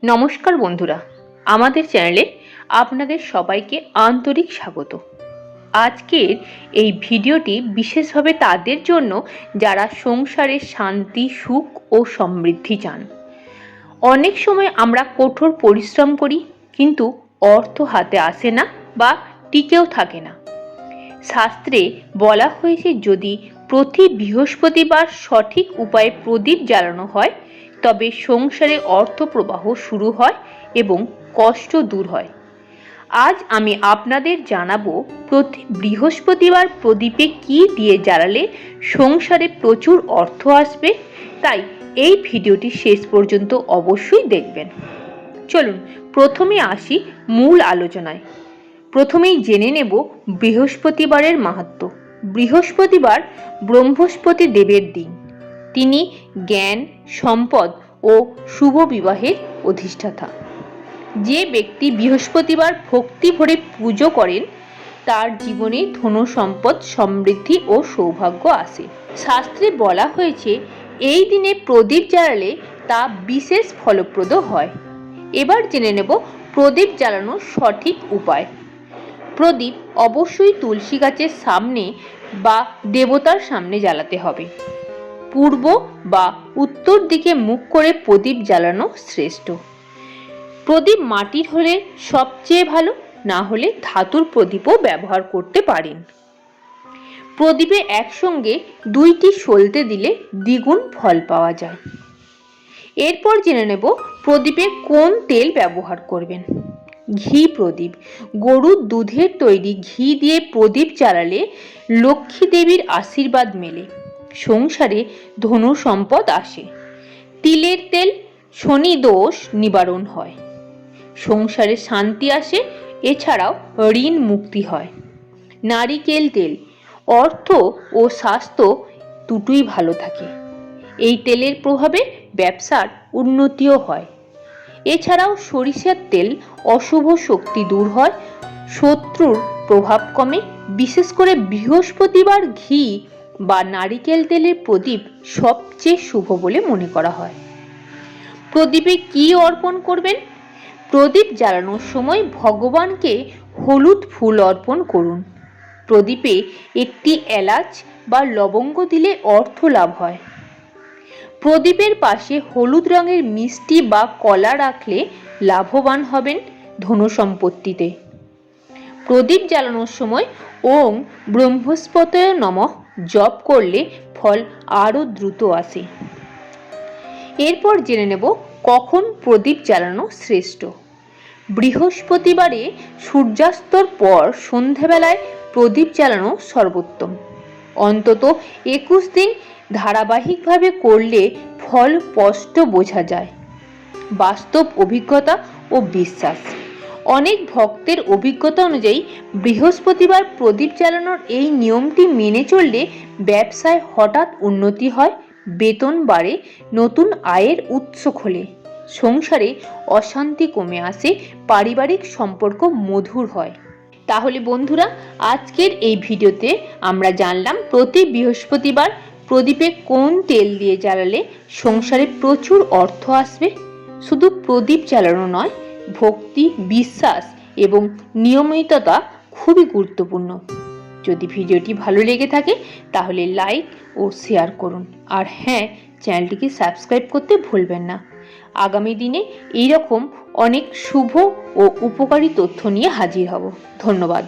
নমস্কার বন্ধুরা, আমাদের চ্যানেলে আপনাদের সবাইকে আন্তরিক স্বাগত। আজকের এই ভিডিওটি বিশেষভাবে তাদের জন্য যারা সংসারে শান্তি, সুখ ও সমৃদ্ধি চান। অনেক সময় আমরা কঠোর পরিশ্রম করি, কিন্তু অর্থ হাতে আসে না বা টিকেও থাকে না। শাস্ত্রে বলা হয়েছে, যদি প্রতি বৃহস্পতিবার সঠিক উপায়ে প্রদীপ জ্বালানো হয় তবে সংসারে অর্থ প্রবাহ শুরু হয় এবং কষ্ট দূর হয়। আজ আমি আপনাদের জানাবো প্রতি বৃহস্পতিবার প্রদীপে কি দিয়ে জ্বালালে সংসারে প্রচুর অর্থ আসবে। তাই এই ভিডিওটি শেষ পর্যন্ত অবশ্যই দেখবেন। চলুন প্রথমে আসি মূল আলোচনায়। প্রথমেই জেনে নেব বৃহস্পতিবারের মাহাত্ম্য। বৃহস্পতিবার ব্রহ্মস্পতি দেবের দিন। তিনি জ্ঞান, সম্পদ ও শুভ বিবাহের অধিষ্ঠাতা। যে ব্যক্তি বৃহস্পতিবার ভক্তি ভরে পুজো করেন তার জীবনে ধন সম্পদ, সমৃদ্ধি ও সৌভাগ্য আসে। শাস্ত্রে বলা হয়েছে, এই দিনে প্রদীপ জ্বালালে তা বিশেষ ফলপ্রদ হয়। এবার জেনে নেব প্রদীপ জ্বালানোর সঠিক উপায়। প্রদীপ অবশ্যই তুলসী গাছের সামনে বা দেবতার সামনে জ্বালাতে হবে। পূর্ব বা উত্তর দিকে মুখ করে প্রদীপ জ্বালানো শ্রেষ্ঠ। প্রদীপ মাটির হলে সবচেয়ে ভালো, না হলে ধাতুর প্রদীপও ব্যবহার করতে পারেন। প্রদীপে একসঙ্গে দুইটি সলতে দিলে দ্বিগুণ ফল পাওয়া যায়। এরপর জেনে নেব প্রদীপে কোন তেল ব্যবহার করবেন। ঘি প্রদীপ। গরুর দুধের তৈরি ঘি দিয়ে প্রদীপ জ্বালালে লক্ষ্মী দেবীর আশীর্বাদ মেলে, সংসারে ধন সম্পদ আসে। তিলের তেল, শনি দোষ নিবারণ হয়, সংসারে শান্তি আসে, এছাড়াও ঋণ মুক্তি হয়। নারিকেল তেল, অর্থ ও স্বাস্থ্য দুটোই ভালো থাকে। এই তেলের প্রভাবে ব্যবসার উন্নতিও হয়। এছাড়াও সরিষার তেল, অশুভ শক্তি দূর হয়, শত্রুর প্রভাব কমে। বিশেষ করে বৃহস্পতিবার ঘি বা নারিকেল তেলের প্রদীপ সবচেয়ে শুভ বলে মনে করা হয়। প্রদীপে কি অর্পণ করবেন? প্রদীপ জ্বালানোর সময় ভগবানকে হলুদ ফুল অর্পণ করুন। প্রদীপে একটি এলাচ বা লবঙ্গ দিলে অর্থ লাভ হয়। প্রদীপের পাশে হলুদ রঙের মিষ্টি বা কলা রাখলে লাভবান হবেন ধন সম্পত্তিতে। প্রদীপ জ্বালানোর সময় ওম ব্রহ্মস্পতয়ে নমঃ জপ করলে ফল আরও দ্রুত আসে। এরপর জেনে নেব কখন প্রদীপ জ্বালানো শ্রেষ্ঠ। বৃহস্পতিবারে সূর্যাস্তর পর সন্ধ্যাবেলায় প্রদীপ জ্বালানো সর্বোত্তম। অন্তত 21 দিন ধারাবাহিকভাবে করলে ফল স্পষ্ট বোঝা যায়। বাস্তব অভিজ্ঞতা ও বিশ্বাস। অনেক ভক্তের অভিজ্ঞতা অনুযায়ী বৃহস্পতিবার প্রদীপ জ্বালানোর এই নিয়মটি মেনে চললে ব্যবসায় হঠাৎ উন্নতি হয়, বেতন বাড়ে, নতুন আয়ের উৎস খোলে, সংসারে অশান্তি কমে আসে, পারিবারিক সম্পর্ক মধুর হয়। তাহলে বন্ধুরা, আজকের এই ভিডিওতে আমরা জানলাম প্রতি বৃহস্পতিবার প্রদীপে কোন তেল দিয়ে জ্বালালে সংসারে প্রচুর অর্থ আসবে। শুধু প্রদীপ জ্বালানো নয়, ভক্তি, বিশ্বাস এবং নিয়মিততা খুবই গুরুত্বপূর্ণ। যদি ভিডিওটি ভালো লেগে থাকে তাহলে লাইক ও শেয়ার করুন, আর হ্যাঁ, চ্যানেলটিকে সাবস্ক্রাইব করতে ভুলবেন না। আগামী দিনে এইরকম অনেক শুভ ও উপকারী তথ্য নিয়ে হাজির হব। ধন্যবাদ।